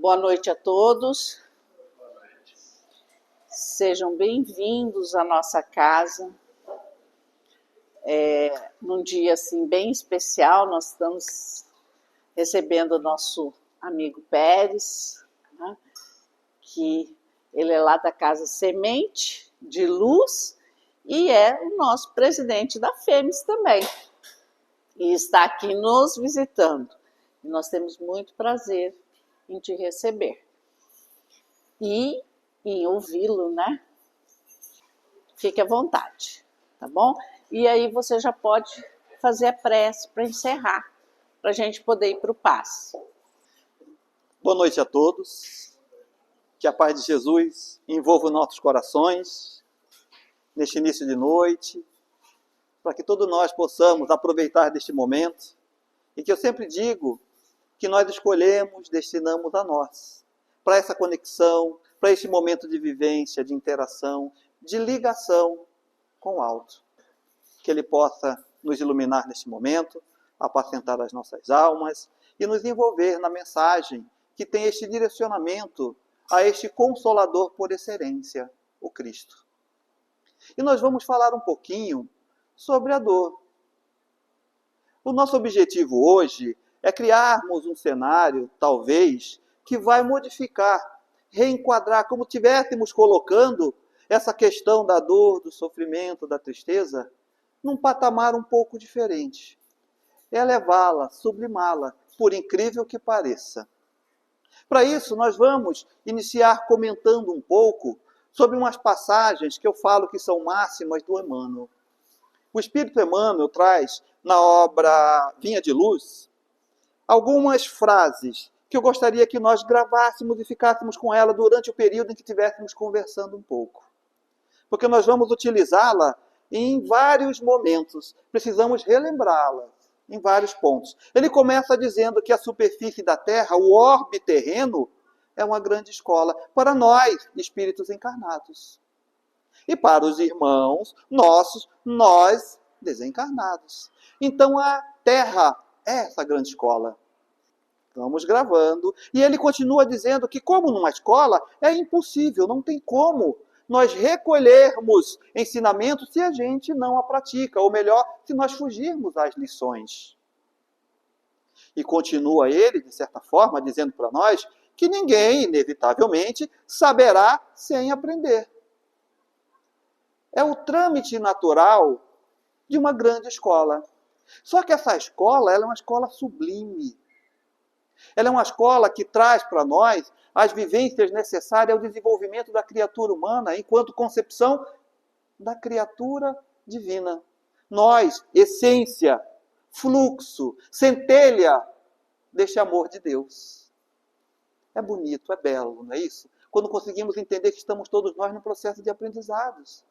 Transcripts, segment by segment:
Boa noite a todos. Sejam bem-vindos à nossa casa. Num dia assim bem especial, nós estamos recebendo o nosso amigo Pérez, né, que ele é lá da Casa Semente de Luz e é o nosso presidente da FEMES também. E está aqui nos visitando. E nós temos muito prazer em te receber e em ouvi-lo, né? Fique à vontade, tá bom? E aí você já pode fazer a prece para encerrar, para a gente poder ir para o passe. Boa noite a todos. Que a paz de Jesus envolva nossos corações neste início de noite, para que todos nós possamos aproveitar deste momento e que eu sempre digo que nós escolhemos, destinamos a nós, para essa conexão, para este momento de vivência, de interação, de ligação com o alto. Que Ele possa nos iluminar neste momento, apacentar as nossas almas e nos envolver na mensagem que tem este direcionamento a este Consolador por excelência, o Cristo. E nós vamos falar um pouquinho sobre a dor. O nosso objetivo hoje é criarmos um cenário, talvez, que vai modificar, reenquadrar, como estivéssemos colocando essa questão da dor, do sofrimento, da tristeza, num patamar um pouco diferente. É levá-la, sublimá-la, por incrível que pareça. Para isso, nós vamos iniciar comentando um pouco sobre umas passagens que eu falo que são máximas do Emmanuel. O Espírito Emmanuel traz, na obra Vinha de Luz, algumas frases que eu gostaria que nós gravássemos e ficássemos com ela durante o período em que estivéssemos conversando um pouco. Porque nós vamos utilizá-la em vários momentos. Precisamos relembrá-la em vários pontos. Ele começa dizendo que a superfície da Terra, o orbe terreno, é uma grande escola para nós, espíritos encarnados. E para os irmãos nossos, nós desencarnados. Então a Terra é essa grande escola. Vamos gravando. E ele continua dizendo que, como numa escola, é impossível, não tem como nós recolhermos ensinamentos se a gente não a pratica, ou melhor, se nós fugirmos às lições. E continua ele, de certa forma, dizendo para nós que ninguém, inevitavelmente, saberá sem aprender. É o trâmite natural de uma grande escola. Só que essa escola, ela é uma escola sublime. Ela é uma escola que traz para nós as vivências necessárias ao desenvolvimento da criatura humana enquanto concepção da criatura divina. Nós, essência, fluxo, centelha deste amor de Deus. É bonito, é belo, não é isso? Quando conseguimos entender que estamos todos nós no processo de aprendizados.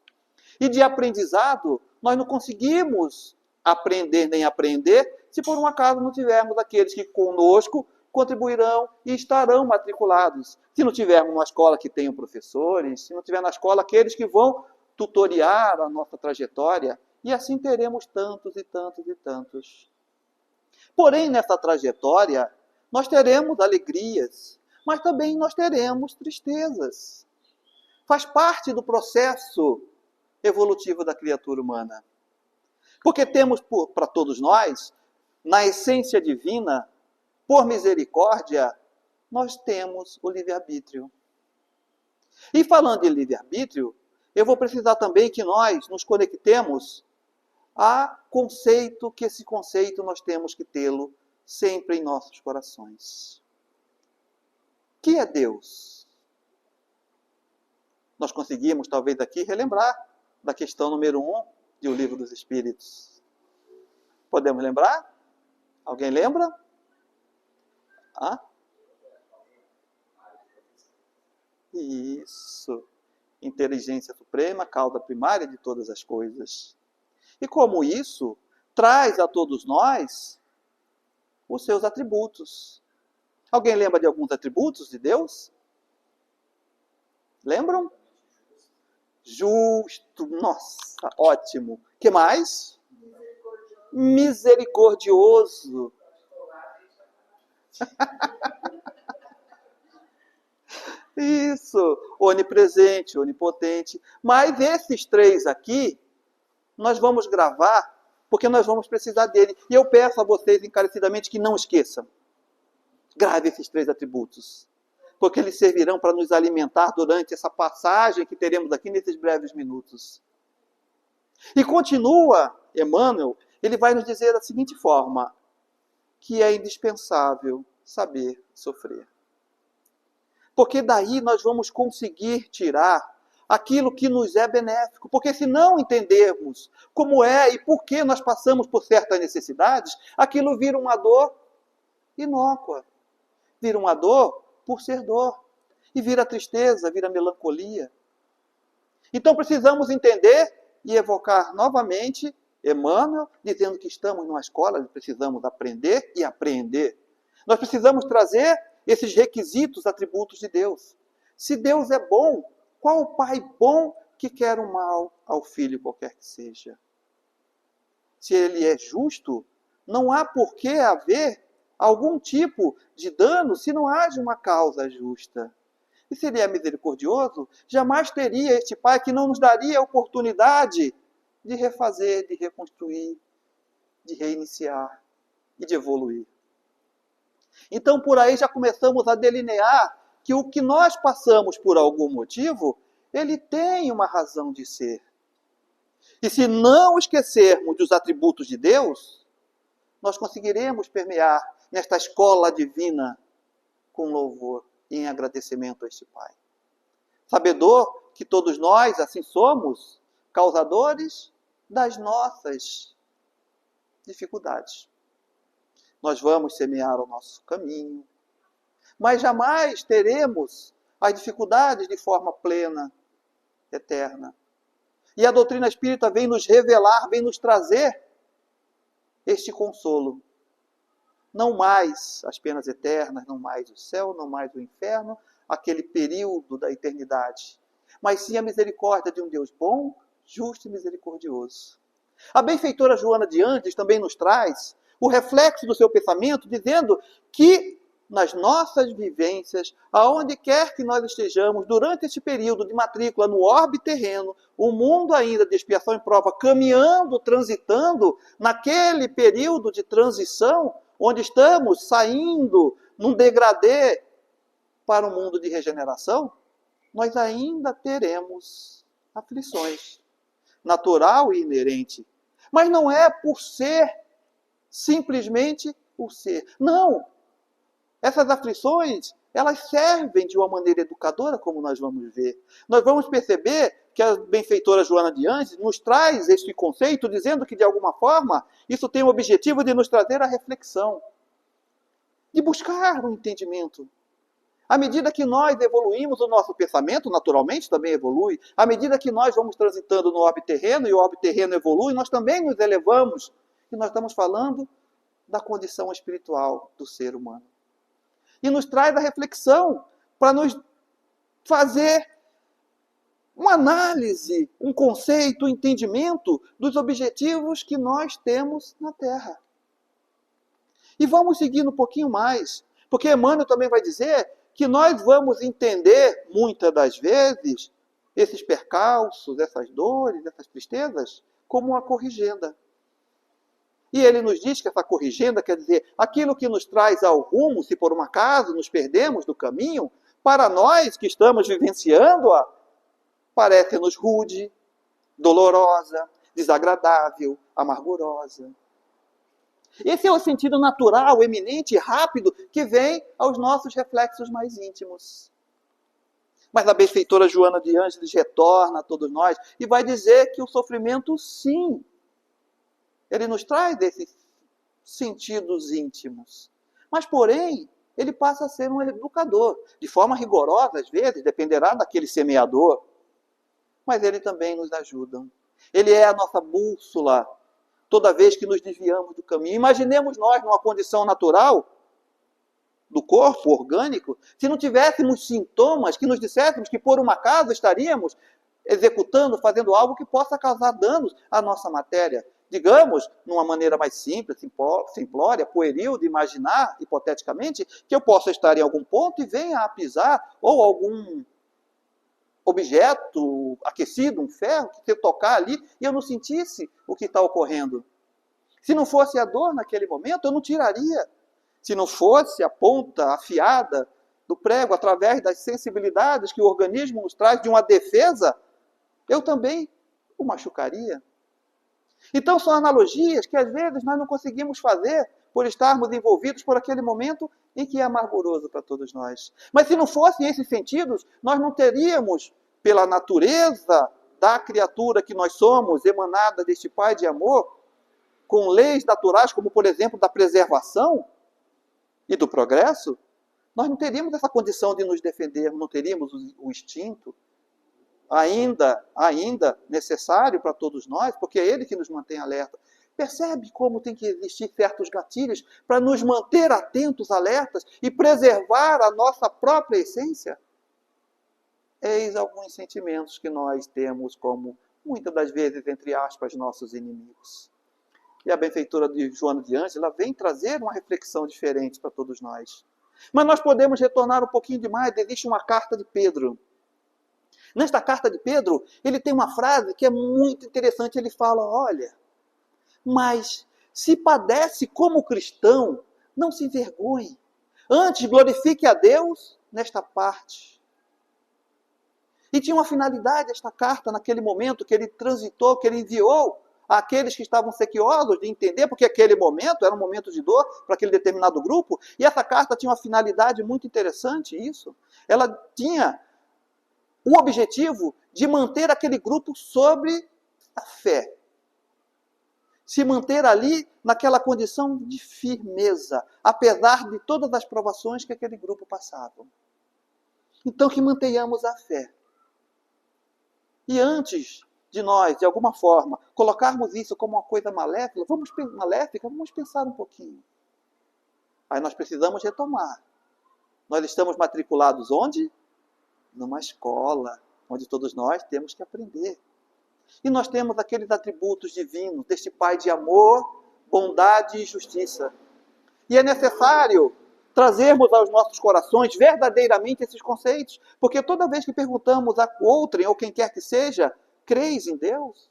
E de aprendizado, nós não conseguimos aprender nem aprender se por um acaso não tivermos aqueles que conosco contribuirão e estarão matriculados. Se não tivermos uma escola que tenha professores, se não tiver na escola aqueles que vão tutoriar a nossa trajetória, e assim teremos tantos e tantos e tantos. Porém, nessa trajetória, nós teremos alegrias, mas também nós teremos tristezas. Faz parte do processo evolutivo da criatura humana. Porque temos para todos nós, na essência divina, por misericórdia, nós temos o livre-arbítrio. E falando em livre-arbítrio, eu vou precisar também que nós nos conectemos a conceito, que esse conceito nós temos que tê-lo sempre em nossos corações. Que é Deus? Nós conseguimos, talvez aqui, relembrar da questão número 1 de O Livro dos Espíritos. Podemos lembrar? Alguém lembra? Isso. Inteligência suprema, causa primária de todas as coisas. E como isso traz a todos nós os seus atributos. Alguém lembra de alguns atributos de Deus? Lembram? Justo, nossa, ótimo. Que mais? Misericordioso. Isso, onipresente, onipotente. Mas esses três aqui, nós vamos gravar, porque nós vamos precisar dele. E eu peço a vocês encarecidamente que não esqueçam. Grave esses três atributos, porque eles servirão para nos alimentar durante essa passagem que teremos aqui nesses breves minutos. E continua, Emmanuel, ele vai nos dizer da seguinte forma, que é indispensável saber sofrer. Porque daí nós vamos conseguir tirar aquilo que nos é benéfico. Porque se não entendermos como é e por que nós passamos por certas necessidades, aquilo vira uma dor inócua. Vira uma dor por ser dor. E vira tristeza, vira melancolia. Então precisamos entender e evocar novamente Emmanuel, dizendo que estamos numa escola e precisamos aprender e apreender. Nós precisamos trazer esses requisitos, atributos de Deus. Se Deus é bom, qual o pai bom que quer o mal ao filho, qualquer que seja? Se ele é justo, não há por que haver algum tipo de dano se não haja uma causa justa. E se ele é misericordioso, jamais teria este pai que não nos daria a oportunidade de refazer, de reconstruir, de reiniciar e de evoluir. Então, por aí já começamos a delinear que o que nós passamos por algum motivo, ele tem uma razão de ser. E se não esquecermos dos atributos de Deus, nós conseguiremos permear nesta escola divina com louvor e em agradecimento a este Pai. Sabedor que todos nós, assim somos, causadores das nossas dificuldades. Nós vamos semear o nosso caminho, mas jamais teremos as dificuldades de forma plena, eterna. E a doutrina espírita vem nos revelar, vem nos trazer este consolo. Não mais as penas eternas, não mais o céu, não mais o inferno, aquele período da eternidade, mas sim a misericórdia de um Deus bom, justo e misericordioso. A benfeitora Joana de Ângeles também nos traz o reflexo do seu pensamento, dizendo que nas nossas vivências, aonde quer que nós estejamos, durante este período de matrícula no orbe terreno, o mundo ainda de expiação e prova, caminhando, transitando, naquele período de transição, onde estamos saindo num degradê para um mundo de regeneração, nós ainda teremos aflições, natural e inerente. Mas não é por ser simplesmente o ser. Não! Essas aflições, elas servem de uma maneira educadora, como nós vamos ver. Nós vamos perceber que a benfeitora Joana de Ângeles nos traz este conceito, dizendo que, de alguma forma, isso tem o objetivo de nos trazer a reflexão, de buscar um entendimento. À medida que nós evoluímos o nosso pensamento, naturalmente também evolui. À medida que nós vamos transitando no orbe terreno e o orbe terreno evolui, nós também nos elevamos. E nós estamos falando da condição espiritual do ser humano. E nos traz a reflexão para nos fazer uma análise, um conceito, um entendimento dos objetivos que nós temos na Terra. E vamos seguindo um pouquinho mais, porque Emmanuel também vai dizer que nós vamos entender, muitas das vezes, esses percalços, essas dores, essas tristezas, como uma corrigenda. E ele nos diz que essa corrigenda quer dizer aquilo que nos traz ao rumo, se por um acaso nos perdemos do caminho, para nós que estamos vivenciando-a, parece-nos rude, dolorosa, desagradável, amargurosa. Esse é o sentido natural, eminente e rápido que vem aos nossos reflexos mais íntimos. Mas a benfeitora Joana de Ângeles retorna a todos nós e vai dizer que o sofrimento, sim, ele nos traz esses sentidos íntimos. Mas, porém, ele passa a ser um educador. De forma rigorosa, às vezes, dependerá daquele semeador. Mas ele também nos ajuda. Ele é a nossa bússola toda vez que nos desviamos do caminho. Imaginemos nós numa condição natural do corpo orgânico, se não tivéssemos sintomas que nos disséssemos que por um acaso estaríamos executando, fazendo algo que possa causar danos à nossa matéria. digamos, numa maneira mais simples, simplória, pueril de imaginar, hipoteticamente, que eu possa estar em algum ponto e venha a pisar, ou algum objeto aquecido, um ferro, que eu tocar ali, e eu não sentisse o que está ocorrendo. Se não fosse a dor naquele momento, eu não tiraria. Se não fosse a ponta afiada do prego, através das sensibilidades que o organismo nos traz de uma defesa, eu também o machucaria. Então são analogias que às vezes nós não conseguimos fazer por estarmos envolvidos por aquele momento em que é amarguroso para todos nós. Mas se não fossem esses sentidos, nós não teríamos, pela natureza da criatura que nós somos, emanada deste Pai de amor, com leis naturais, como por exemplo da preservação e do progresso, nós não teríamos essa condição de nos defendermos, não teríamos o instinto, ainda necessário para todos nós, porque é ele que nos mantém alerta. Percebe como tem que existir certos gatilhos para nos manter atentos, alertas e preservar a nossa própria essência? Eis alguns sentimentos que nós temos como, muitas das vezes, entre aspas, nossos inimigos. E a benfeitora de Joana de Ângela vem trazer uma reflexão diferente para todos nós. Mas nós podemos retornar um pouquinho demais. Existe uma carta de Pedro. Nesta carta de Pedro, ele tem uma frase que é muito interessante. Ele fala, olha, mas se padece como cristão, não se envergonhe. Antes, glorifique a Deus nesta parte. E tinha uma finalidade esta carta naquele momento que ele transitou, que ele enviou àqueles que estavam sequiosos de entender, porque aquele momento era um momento de dor para aquele determinado grupo, e essa carta tinha uma finalidade muito interessante, isso. Ela tinha o objetivo de manter aquele grupo sobre a fé. Se manter ali naquela condição de firmeza, apesar de todas as provações que aquele grupo passava. Então que mantenhamos a fé. E antes de nós, de alguma forma, colocarmos isso como uma coisa maléfica, vamos pensar um pouquinho. Aí nós precisamos retomar. Nós estamos matriculados onde? Numa escola, onde todos nós temos que aprender. E nós temos aqueles atributos divinos, deste Pai de amor, bondade e justiça. E é necessário trazermos aos nossos corações verdadeiramente esses conceitos. Porque toda vez que perguntamos a outrem, ou quem quer que seja, creis em Deus?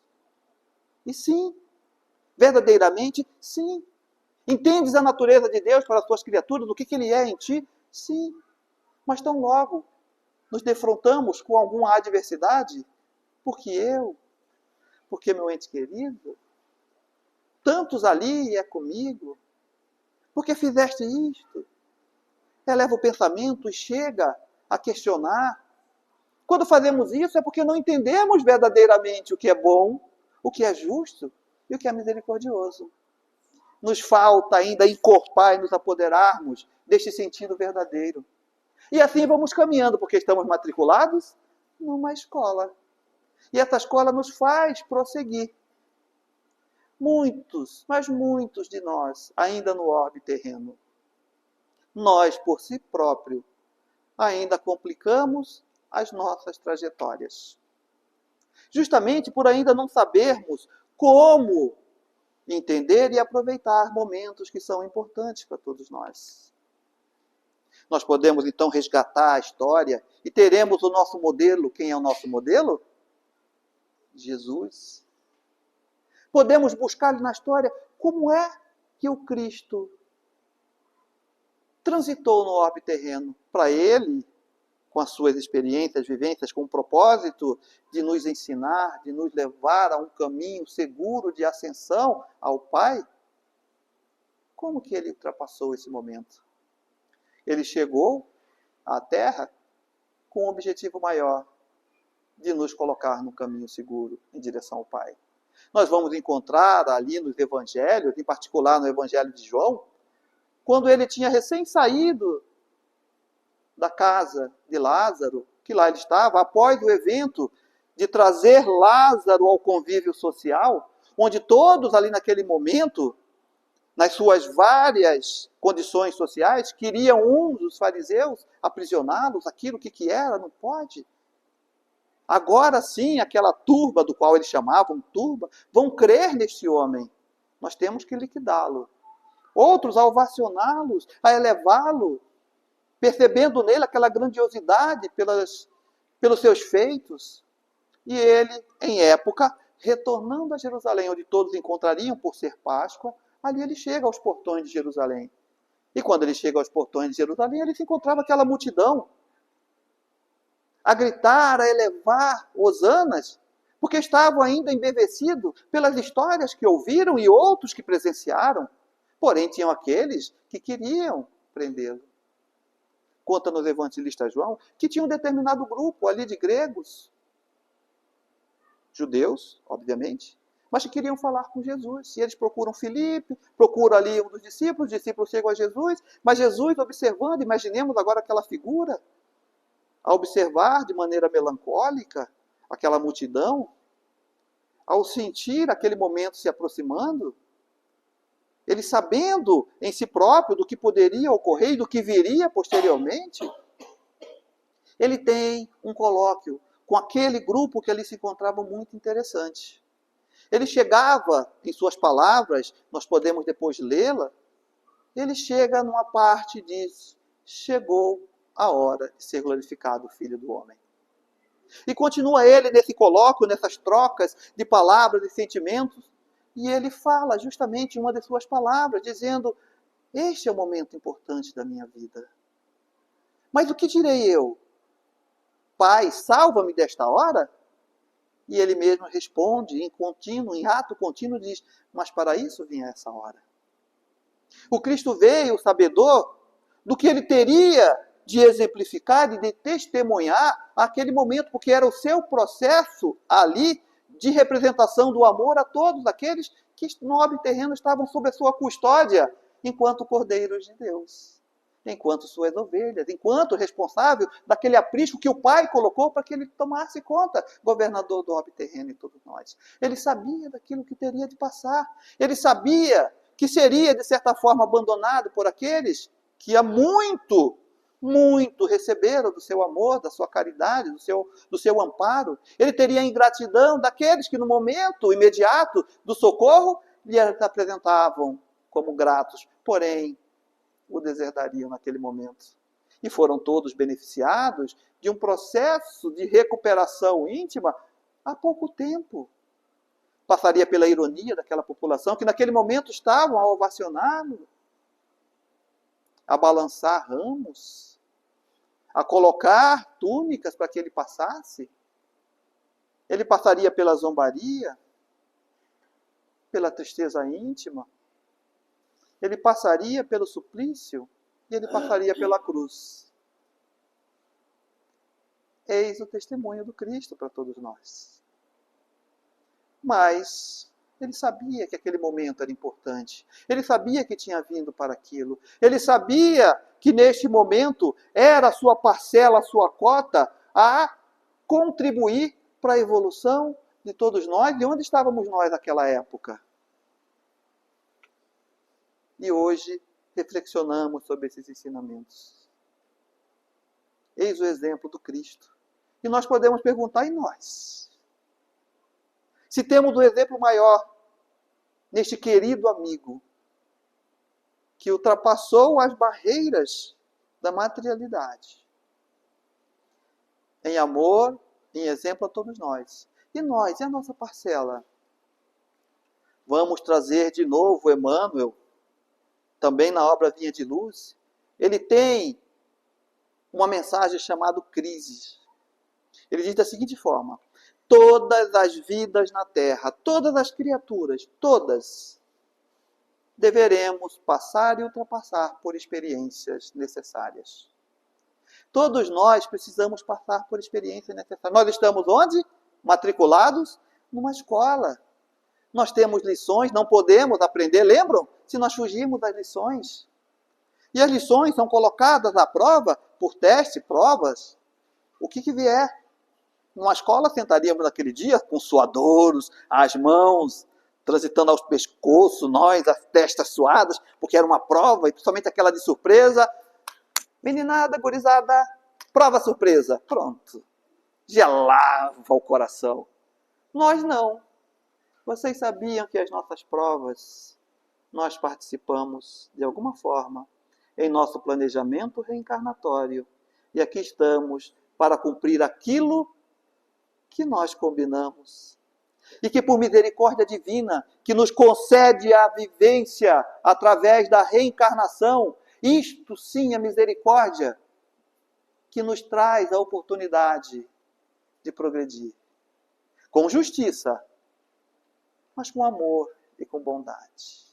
E sim, verdadeiramente, sim. Entendes a natureza de Deus para as tuas criaturas, o que Ele é em ti? Sim. Mas tão logo nos defrontamos com alguma adversidade, porque meu ente querido, tantos ali é comigo, porque fizeste isto? Eleva o pensamento e chega a questionar. Quando fazemos isso é porque não entendemos verdadeiramente o que é bom, o que é justo e o que é misericordioso. Nos falta ainda encorpar e nos apoderarmos deste sentido verdadeiro. E assim vamos caminhando, porque estamos matriculados numa escola. E essa escola nos faz prosseguir. Muitos, mas muitos de nós, ainda no orbe terreno, nós, por si próprio, ainda complicamos as nossas trajetórias. Justamente por ainda não sabermos como entender e aproveitar momentos que são importantes para todos nós. Nós podemos então resgatar a história e teremos o nosso modelo. Quem é o nosso modelo? Jesus. Podemos buscar na história como é que o Cristo transitou no orbe terreno. Para ele, com as suas experiências, vivências, com o propósito de nos ensinar, de nos levar a um caminho seguro de ascensão ao Pai, como que ele ultrapassou esse momento? Ele chegou à Terra com um objetivo maior, de nos colocar no caminho seguro em direção ao Pai. Nós vamos encontrar ali nos evangelhos, em particular no evangelho de João, quando ele tinha recém saído da casa de Lázaro, que lá ele estava, após o evento de trazer Lázaro ao convívio social, onde todos ali naquele momento, nas suas várias condições sociais, queriam uns, os fariseus, aprisioná-los, aquilo que era, não pode. Agora sim, aquela turba do qual eles chamavam turba, vão crer neste homem. Nós temos que liquidá-lo. Outros a ovacioná-los, a elevá-lo, percebendo nele aquela grandiosidade pelos seus feitos. E ele, em época, retornando a Jerusalém, onde todos encontrariam por ser Páscoa, ali ele chega aos portões de Jerusalém. E quando ele chega aos portões de Jerusalém, ele se encontrava aquela multidão a gritar, a elevar hosanas, porque estavam ainda embevecidos pelas histórias que ouviram e outros que presenciaram. Porém, tinham aqueles que queriam prendê-lo. Conta-nos o evangelista João que tinha um determinado grupo ali de gregos, judeus, obviamente, mas que queriam falar com Jesus. E eles procuram Filipe, procuram ali um dos discípulos, os discípulos chegam a Jesus, mas Jesus observando, imaginemos agora aquela figura, a observar de maneira melancólica aquela multidão, ao sentir aquele momento se aproximando, ele sabendo em si próprio do que poderia ocorrer e do que viria posteriormente, ele tem um colóquio com aquele grupo que ali se encontrava muito interessante. Ele chegava, em suas palavras, nós podemos depois lê-la, ele chega numa parte e diz, chegou a hora de ser glorificado o Filho do Homem. E continua ele nesse colóquio, nessas trocas de palavras e sentimentos, e ele fala justamente uma de suas palavras, dizendo, este é o momento importante da minha vida. Mas o que direi eu? Pai, salva-me desta hora? E ele mesmo responde em ato contínuo, diz, mas para isso vinha essa hora. O Cristo veio, sabedor, do que ele teria de exemplificar e de testemunhar aquele momento, porque era o seu processo ali de representação do amor a todos aqueles que no orbe terreno estavam sob a sua custódia, enquanto cordeiros de Deus, enquanto suas ovelhas, enquanto responsável daquele aprisco que o Pai colocou para que ele tomasse conta, governador do orbe terreno e todos nós. Ele sabia daquilo que teria de passar, ele sabia que seria, de certa forma, abandonado por aqueles que há muito receberam do seu amor, da sua caridade, do seu amparo. Ele teria a ingratidão daqueles que no momento imediato do socorro lhe apresentavam como gratos, porém o deserdariam naquele momento. E foram todos beneficiados de um processo de recuperação íntima há pouco tempo. Passaria pela ironia daquela população que naquele momento estavam a ovacioná-lo, a balançar ramos, a colocar túnicas para que ele passasse. Ele passaria pela zombaria, pela tristeza íntima, ele passaria pelo suplício e ele passaria pela cruz. Eis o testemunho do Cristo para todos nós. Mas ele sabia que aquele momento era importante. Ele sabia que tinha vindo para aquilo. Ele sabia que neste momento era a sua parcela, a sua cota a contribuir para a evolução de todos nós. De onde estávamos nós naquela época? E hoje reflexionamos sobre esses ensinamentos. Eis o exemplo do Cristo. E nós podemos perguntar, e nós? Se temos um exemplo maior neste querido amigo que ultrapassou as barreiras da materialidade, em amor, em exemplo a todos nós. E nós, e a nossa parcela? Vamos trazer de novo Emmanuel, também na obra Vinha de Luz. Ele tem uma mensagem chamada Crises. Ele diz da seguinte forma, todas as vidas na Terra, todas as criaturas, todas, deveremos passar e ultrapassar por experiências necessárias. Todos nós precisamos passar por experiências necessárias. Nós estamos onde? Matriculados numa escola. Nós temos lições, não podemos aprender, lembram? Se nós fugirmos das lições. E as lições são colocadas à prova por teste, provas, o que vier. Numa escola sentaríamos naquele dia com suadouros, as mãos transitando aos pescoços, nós, as testas suadas, porque era uma prova, e principalmente aquela de surpresa. Meninada, gurizada, prova surpresa. Pronto. gelava o coração. Nós não. Vocês sabiam que as nossas provas, nós participamos de alguma forma em nosso planejamento reencarnatório. E aqui estamos para cumprir aquilo que nós combinamos. E que por misericórdia divina, que nos concede a vivência através da reencarnação, isto sim é misericórdia, que nos traz a oportunidade de progredir. Com justiça, mas com amor e com bondade.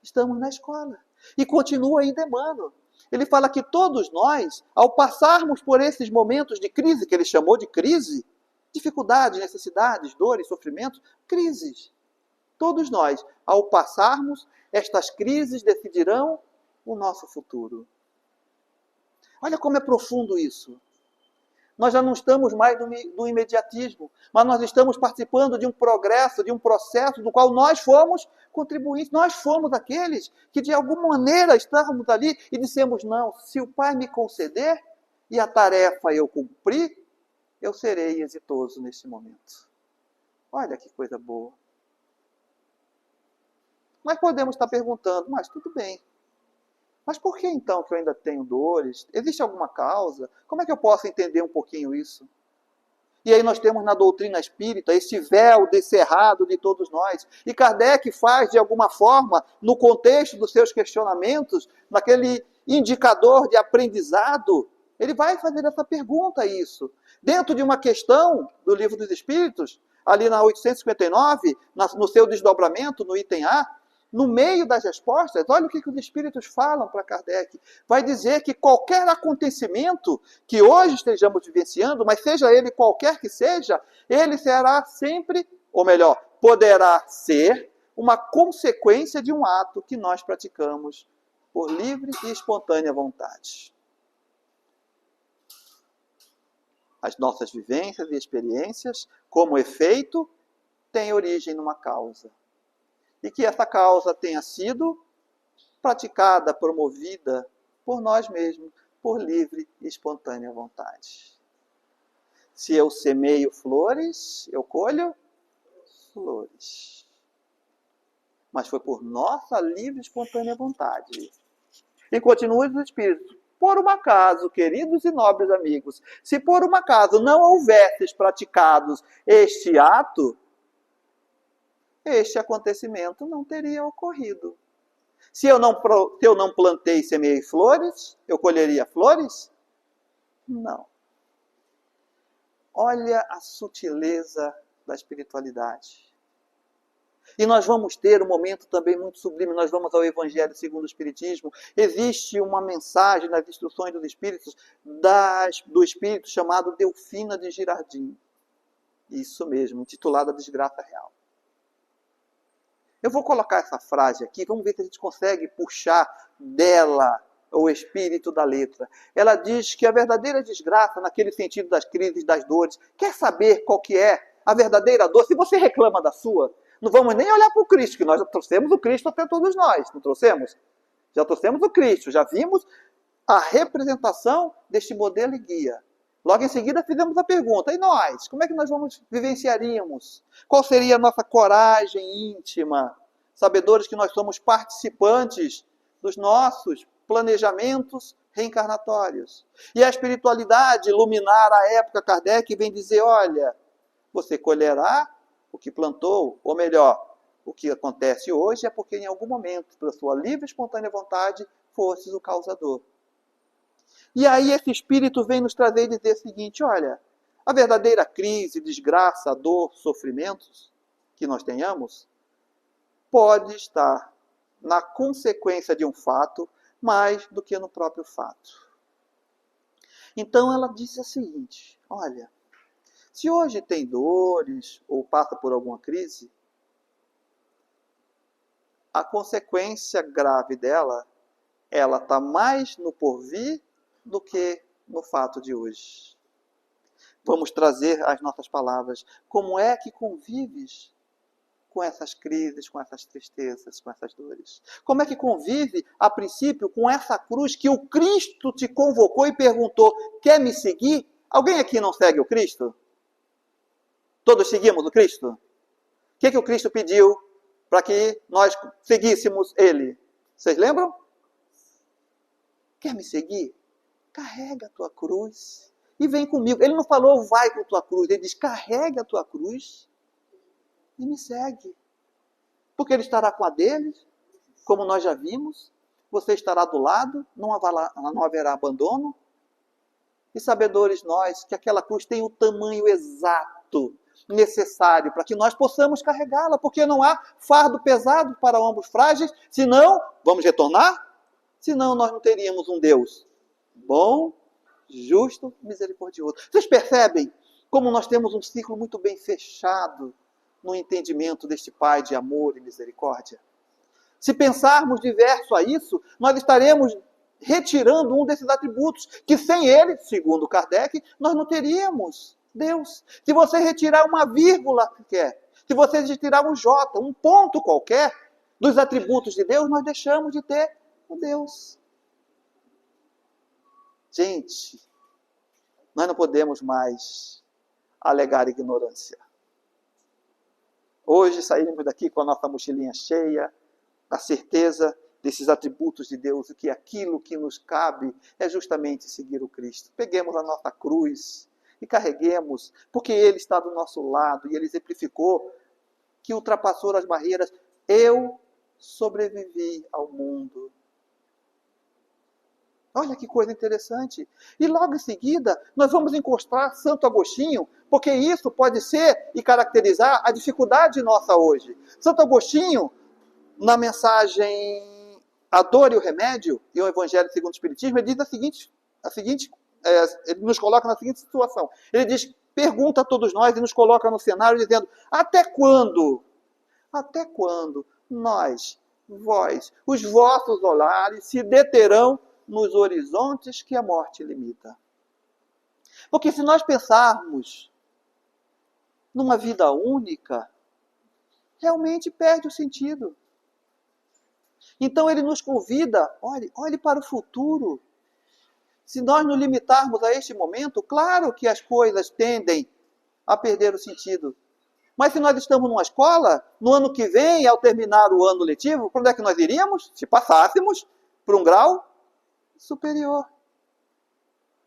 Estamos na escola. E continua ainda Emmanuel. Ele fala que todos nós, ao passarmos por esses momentos de crise, que ele chamou de crise, dificuldades, necessidades, dores, sofrimentos, crises. Todos nós, ao passarmos estas crises, decidirão o nosso futuro. Olha como é profundo isso. Nós já não estamos mais no imediatismo, mas nós estamos participando de um progresso, de um processo do qual nós fomos contribuintes. Nós fomos aqueles que de alguma maneira estávamos ali e dissemos, não, se o Pai me conceder e a tarefa eu cumprir, eu serei exitoso neste momento. Olha que coisa boa. Mas podemos estar perguntando, mas tudo bem. Mas por que então que eu ainda tenho dores? Existe alguma causa? Como é que eu posso entender um pouquinho isso? E aí nós temos na doutrina espírita esse véu descerrado de todos nós. E Kardec faz, de alguma forma, no contexto dos seus questionamentos, naquele indicador de aprendizado, ele vai fazer essa pergunta a isso. Dentro de uma questão do Livro dos Espíritos, ali na 859, no seu desdobramento, no item A, no meio das respostas, olha o que os Espíritos falam para Kardec. Vai dizer que qualquer acontecimento que hoje estejamos vivenciando, mas seja ele qualquer que seja, ele será sempre, ou melhor, poderá ser uma consequência de um ato que nós praticamos por livre e espontânea vontade. As nossas vivências e experiências, como efeito, têm origem numa causa. E que essa causa tenha sido praticada, promovida por nós mesmos, por livre e espontânea vontade. Se eu semeio flores, eu colho flores. Mas foi por nossa livre e espontânea vontade. E continua os Espíritos. Por um acaso, queridos e nobres amigos, se por um acaso não houvesses praticados este ato, este acontecimento não teria ocorrido. Se eu não plantei e semeei flores, eu colheria flores? Não. Olha a sutileza da espiritualidade. E nós vamos ter um momento também muito sublime, nós vamos ao Evangelho segundo o Espiritismo. Existe uma mensagem nas instruções dos Espíritos, do Espírito chamado Delfina de Girardin. Isso mesmo, intitulada Desgraça Real. Eu vou colocar essa frase aqui, vamos ver se a gente consegue puxar dela o espírito da letra. Ela diz que a verdadeira desgraça, naquele sentido das crises, das dores, quer saber qual que é a verdadeira dor? Se você reclama da sua, não vamos nem olhar para o Cristo, que nós já trouxemos o Cristo até todos nós, não trouxemos? Já trouxemos o Cristo, já vimos a representação deste modelo e guia. Logo em seguida fizemos a pergunta, e nós? Como é que nós vivenciaríamos? Qual seria a nossa coragem íntima? Sabedores que nós somos participantes dos nossos planejamentos reencarnatórios. E a espiritualidade luminar a época Kardec vem dizer, olha, você colherá o que plantou, ou melhor, o que acontece hoje é porque em algum momento, pela sua livre e espontânea vontade, fosses o causador. E aí esse Espírito vem nos trazer e dizer o seguinte, olha, a verdadeira crise, desgraça, dor, sofrimentos que nós tenhamos, pode estar na consequência de um fato, mais do que no próprio fato. Então ela disse o seguinte, olha, se hoje tem dores ou passa por alguma crise, a consequência grave dela, ela está mais no porvir do que no fato de hoje. Vamos trazer as nossas palavras. Como é que convives com essas crises, com essas tristezas, com essas dores? Como é que convive, a princípio, com essa cruz que o Cristo te convocou e perguntou, quer me seguir? Alguém aqui não segue o Cristo? Todos seguimos o Cristo? O que o Cristo pediu para que nós seguíssemos Ele? Vocês lembram? Quer me seguir? Carrega a tua cruz e vem comigo. Ele não falou, vai com a tua cruz. Ele diz, carrega a tua cruz e me segue. Porque Ele estará com a deles, como nós já vimos. Você estará do lado, não haverá abandono. E sabedores nós que aquela cruz tem o tamanho exato necessário para que nós possamos carregá-la, porque não há fardo pesado para ombros frágeis, senão, vamos retornar? Senão nós não teríamos um Deus bom, justo, misericordioso. Vocês percebem como nós temos um ciclo muito bem fechado no entendimento deste Pai de amor e misericórdia? Se pensarmos diverso a isso, nós estaremos retirando um desses atributos, que sem ele, segundo Kardec, nós não teríamos Deus. Se você retirar uma vírgula qualquer, se você retirar um J, um ponto qualquer dos atributos de Deus, nós deixamos de ter o Deus. Gente, nós não podemos mais alegar ignorância. Hoje saímos daqui com a nossa mochilinha cheia, a certeza desses atributos de Deus, e que aquilo que nos cabe é justamente seguir o Cristo. Peguemos a nossa cruz e carreguemos, porque Ele está do nosso lado, e Ele exemplificou que ultrapassou as barreiras. Eu sobrevivi ao mundo. Olha que coisa interessante. E logo em seguida, nós vamos encostar Santo Agostinho, porque isso pode ser e caracterizar a dificuldade nossa hoje. Santo Agostinho, na mensagem A Dor e o Remédio, e o Evangelho segundo o Espiritismo, ele diz ele nos coloca na seguinte situação. Ele diz, pergunta a todos nós e nos coloca no cenário dizendo, até quando nós, vós, os vossos olhares se deterão nos horizontes que a morte limita? Porque se nós pensarmos numa vida única, realmente perde o sentido. Então ele nos convida, olhe para o futuro. Se nós nos limitarmos a este momento, claro que as coisas tendem a perder o sentido. Mas se nós estamos numa escola, no ano que vem, ao terminar o ano letivo, para onde é que nós iríamos? Se passássemos para um grau superior.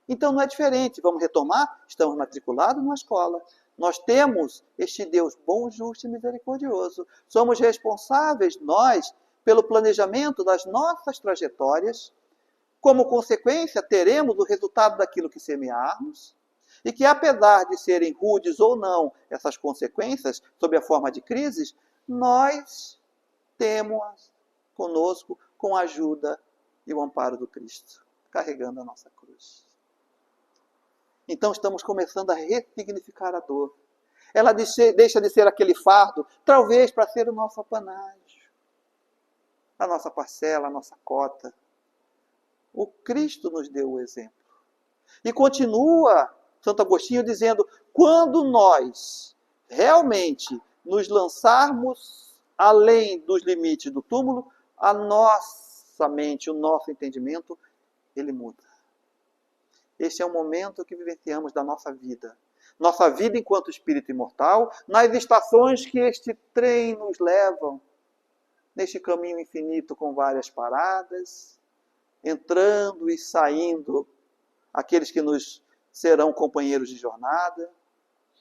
Então não é diferente. Vamos retomar? Estamos matriculados numa escola. Nós temos este Deus bom, justo e misericordioso. Somos responsáveis, nós, pelo planejamento das nossas trajetórias. Como consequência, teremos o resultado daquilo que semearmos. E que, apesar de serem rudes ou não essas consequências, sob a forma de crises, nós temos conosco com a ajuda e o amparo do Cristo, carregando a nossa cruz. Então estamos começando a ressignificar a dor. Ela deixa de ser aquele fardo, talvez para ser o nosso apanágio, a nossa parcela, a nossa cota. O Cristo nos deu o exemplo. E continua Santo Agostinho dizendo, quando nós realmente nos lançarmos além dos limites do túmulo, a nossa mente, o nosso entendimento, ele muda. Este é o momento que vivenciamos da nossa vida. Nossa vida enquanto espírito imortal, nas estações que este trem nos levam, neste caminho infinito com várias paradas, entrando e saindo, aqueles que nos serão companheiros de jornada.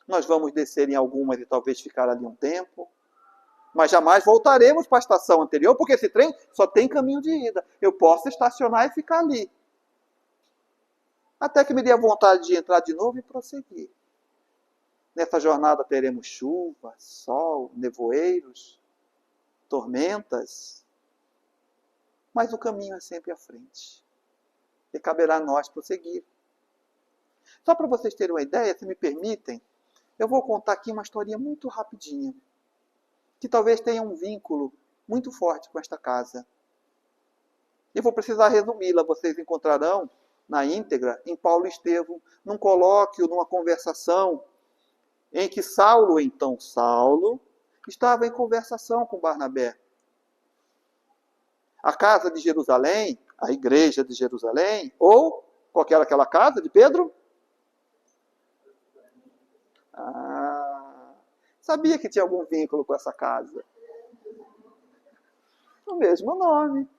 Nós vamos descer em algumas e talvez ficar ali um tempo, mas jamais voltaremos para a estação anterior, porque esse trem só tem caminho de ida. Eu posso estacionar e ficar ali, até que me dê a vontade de entrar de novo e prosseguir. Nessa jornada teremos chuva, sol, nevoeiros, tormentas, mas o caminho é sempre à frente. E caberá a nós prosseguir. Só para vocês terem uma ideia, se me permitem, eu vou contar aqui uma historinha muito rapidinha, que talvez tenha um vínculo muito forte com esta casa. E vou precisar resumi-la, vocês encontrarão na íntegra em Paulo e Estevão, num colóquio, numa conversação, em que Saulo, estava em conversação com Barnabé. A casa de Jerusalém, a igreja de Jerusalém, ou qualquer aquela casa de Pedro, Ah, sabia que tinha algum vínculo com essa casa. O mesmo nome.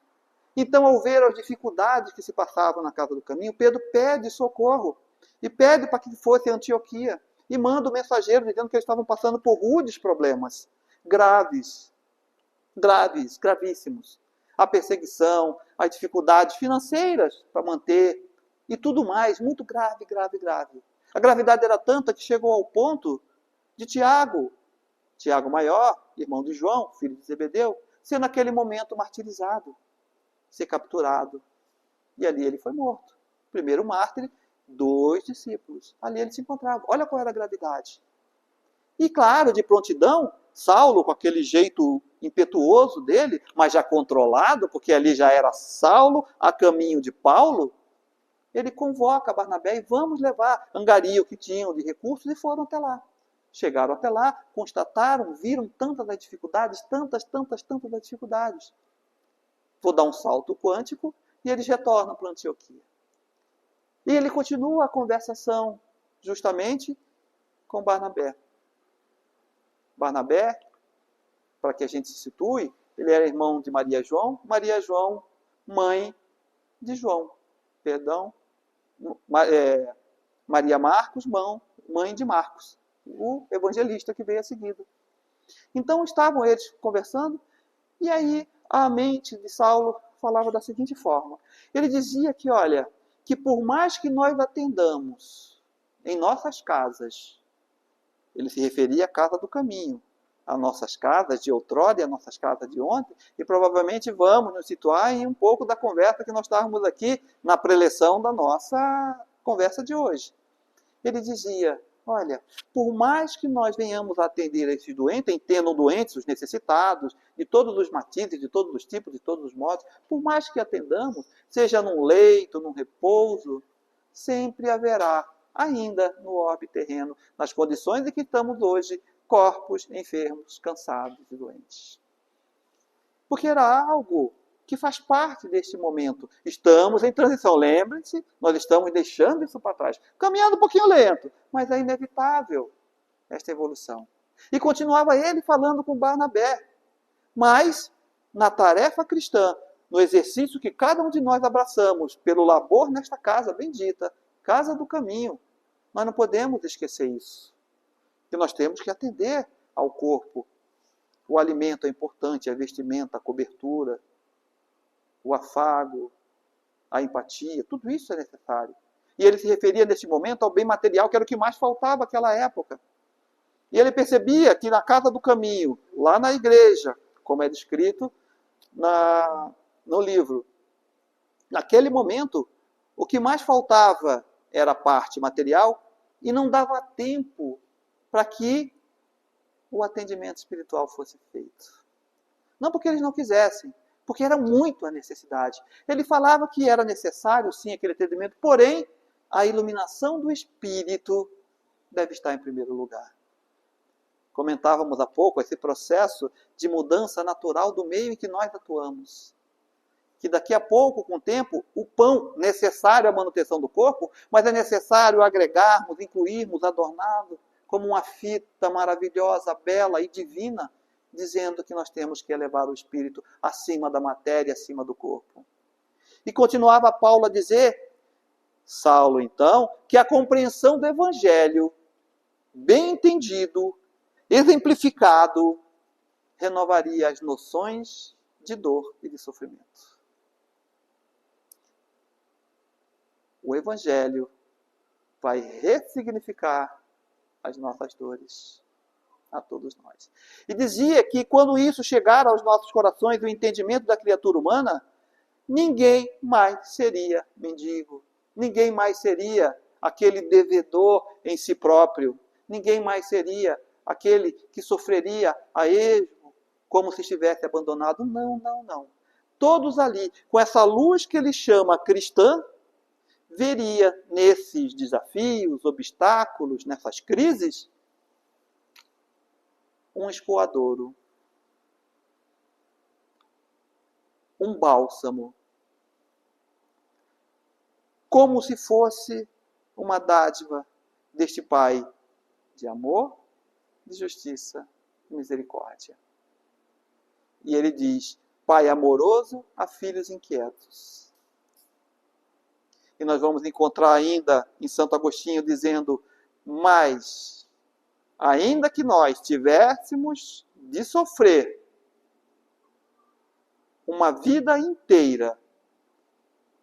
Então, ao ver as dificuldades que se passavam na casa do caminho, Pedro pede socorro. E pede para que fosse a Antioquia. E manda o mensageiro dizendo que eles estavam passando por rudes problemas. Graves. Graves, gravíssimos. A perseguição, as dificuldades financeiras para manter. E tudo mais. Muito grave, grave, grave. A gravidade era tanta que chegou ao ponto de Tiago maior, irmão de João, filho de Zebedeu, ser naquele momento martirizado, ser capturado. E ali ele foi morto. Primeiro mártir, 2 discípulos. Ali ele se encontrava. Olha qual era a gravidade. E claro, de prontidão, Saulo, com aquele jeito impetuoso dele, mas já controlado, porque ali já era Saulo a caminho de Paulo, ele convoca Barnabé e vamos levar, angariam o que tinham de recursos e foram até lá. Chegaram até lá, constataram, viram tantas as dificuldades, tantas as dificuldades. Vou dar um salto quântico e eles retornam para Antioquia. E ele continua a conversação justamente com Barnabé. Barnabé, para que a gente se situe, ele era irmão de Maria João, mãe de João. Perdão, Maria Marcos, mãe de Marcos, o evangelista que veio a seguida. Então estavam eles conversando, e aí a mente de Saulo falava da seguinte forma. Ele dizia que, olha, que por mais que nós atendamos em nossas casas, ele se referia à casa do caminho, as nossas casas de outrora e as nossas casas de ontem, e provavelmente vamos nos situar em um pouco da conversa que nós estávamos aqui na preleção da nossa conversa de hoje. Ele dizia, olha, por mais que nós venhamos a atender esses doentes, entendam doentes, os necessitados, de todos os matizes, de todos os tipos, de todos os modos, por mais que atendamos, seja num leito, num repouso, sempre haverá, ainda no orbe terreno, nas condições em que estamos hoje, corpos enfermos, cansados e doentes. Porque era algo que faz parte deste momento. Estamos em transição. Lembrem-se, nós estamos deixando isso para trás. Caminhando um pouquinho lento, mas é inevitável esta evolução. E continuava ele falando com Barnabé. Mas, na tarefa cristã, no exercício que cada um de nós abraçamos, pelo labor nesta casa bendita, casa do caminho, nós não podemos esquecer isso. Que nós temos que atender ao corpo. O alimento é importante, a vestimenta, a cobertura, o afago, a empatia, tudo isso é necessário. E ele se referia nesse momento ao bem material, que era o que mais faltava naquela época. E ele percebia que na casa do caminho, lá na igreja, como é descrito no livro, naquele momento, o que mais faltava era a parte material e não dava tempo para que o atendimento espiritual fosse feito. Não porque eles não quisessem, porque era muito a necessidade. Ele falava que era necessário, sim, aquele atendimento, porém, a iluminação do Espírito deve estar em primeiro lugar. Comentávamos há pouco esse processo de mudança natural do meio em que nós atuamos. Que daqui a pouco, com o tempo, o pão necessário à manutenção do corpo, mas é necessário agregarmos, incluirmos, adorná-lo como uma fita maravilhosa, bela e divina, dizendo que nós temos que elevar o espírito acima da matéria, acima do corpo. E continuava Paulo a dizer, Saulo então, que a compreensão do evangelho, bem entendido, exemplificado, renovaria as noções de dor e de sofrimento. O evangelho vai ressignificar as nossas dores a todos nós. E dizia que quando isso chegar aos nossos corações, o entendimento da criatura humana, ninguém mais seria mendigo, ninguém mais seria aquele devedor em si próprio, ninguém mais seria aquele que sofreria a esmo como se estivesse abandonado. Não, não, não. Todos ali, com essa luz que ele chama cristã, veria nesses desafios, obstáculos, nessas crises, um escoadouro, um bálsamo, como se fosse uma dádiva deste Pai de amor, de justiça e misericórdia. E ele diz, pai amoroso a filhos inquietos. E nós vamos encontrar ainda em Santo Agostinho dizendo, mas, ainda que nós tivéssemos de sofrer uma vida inteira,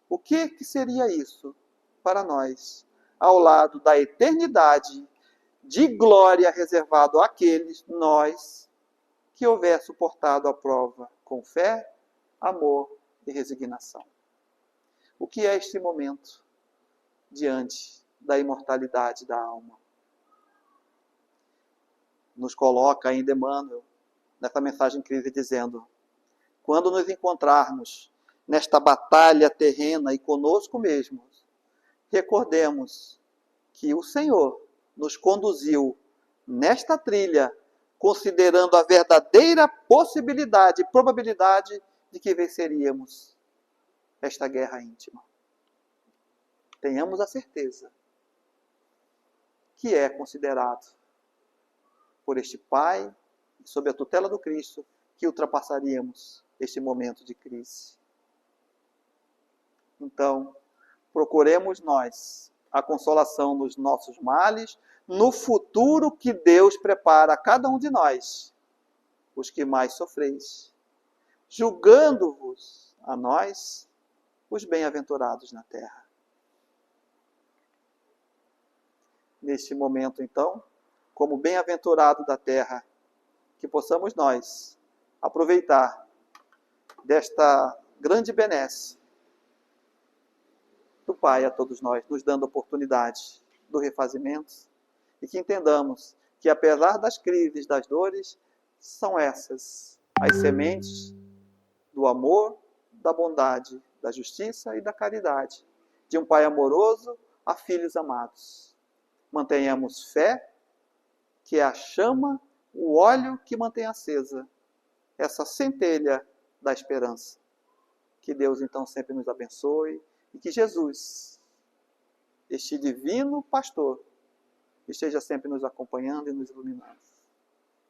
o que seria isso para nós? Ao lado da eternidade de glória reservado àqueles, nós, que houver suportado a prova com fé, amor e resignação. O que é este momento diante da imortalidade da alma? Nos coloca ainda Emmanuel, nessa mensagem incrível, dizendo, quando nos encontrarmos nesta batalha terrena e conosco mesmos, recordemos que o Senhor nos conduziu nesta trilha, considerando a verdadeira possibilidade e probabilidade de que venceríamos esta guerra íntima. Tenhamos a certeza que é considerado por este Pai, sob a tutela do Cristo, que ultrapassaríamos este momento de crise. Então, procuremos nós a consolação nos nossos males, no futuro que Deus prepara a cada um de nós, os que mais sofreis, julgando-vos a nós, os bem-aventurados na terra. Neste momento, então, como bem-aventurado da terra, que possamos nós aproveitar desta grande benesse do Pai a todos nós, nos dando oportunidade do refazimento, e que entendamos que, apesar das crises, das dores, são essas as sementes do amor, da bondade, da justiça e da caridade, de um Pai amoroso a filhos amados. Mantenhamos fé, que é a chama, o óleo que mantém acesa essa centelha da esperança. Que Deus, então, sempre nos abençoe e que Jesus, este divino pastor, esteja sempre nos acompanhando e nos iluminando.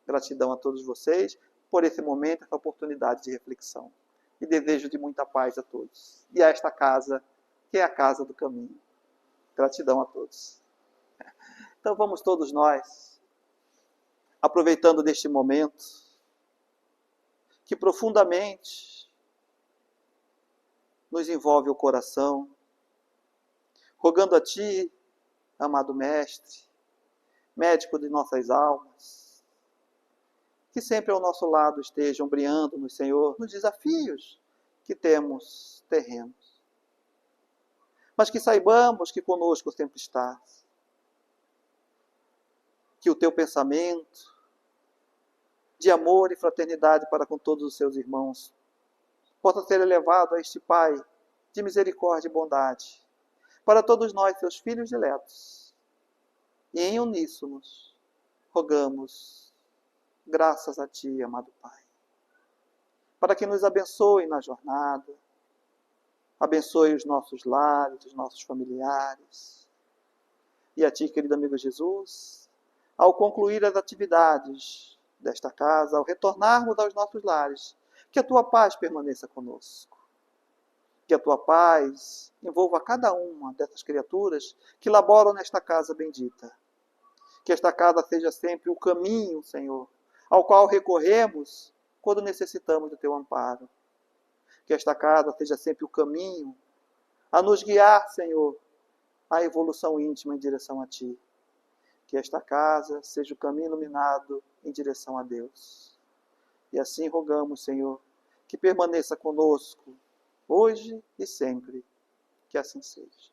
Gratidão a todos vocês por esse momento, essa oportunidade de reflexão. E desejo de muita paz a todos. E a esta casa, que é a casa do caminho. Gratidão a todos. Então vamos todos nós, aproveitando deste momento, que profundamente nos envolve o coração, rogando a Ti, amado Mestre, médico de nossas almas, que sempre ao nosso lado esteja ombreando-nos, Senhor, nos desafios que temos terrenos. Mas que saibamos que conosco sempre estás. Que o Teu pensamento de amor e fraternidade para com todos os seus irmãos possa ser elevado a este Pai de misericórdia e bondade, para todos nós, seus filhos diletos. E em uníssonos, rogamos, graças a Ti, amado Pai, para que nos abençoe na jornada, abençoe os nossos lares, os nossos familiares. E a Ti, querido amigo Jesus, ao concluir as atividades desta casa, ao retornarmos aos nossos lares, que a Tua paz permaneça conosco. Que a Tua paz envolva cada uma dessas criaturas que laboram nesta casa bendita. Que esta casa seja sempre o caminho, Senhor, ao qual recorremos quando necessitamos do Teu amparo. Que esta casa seja sempre o caminho a nos guiar, Senhor, à evolução íntima em direção a Ti. Que esta casa seja o caminho iluminado em direção a Deus. E assim rogamos, Senhor, que permaneça conosco, hoje e sempre. Que assim seja.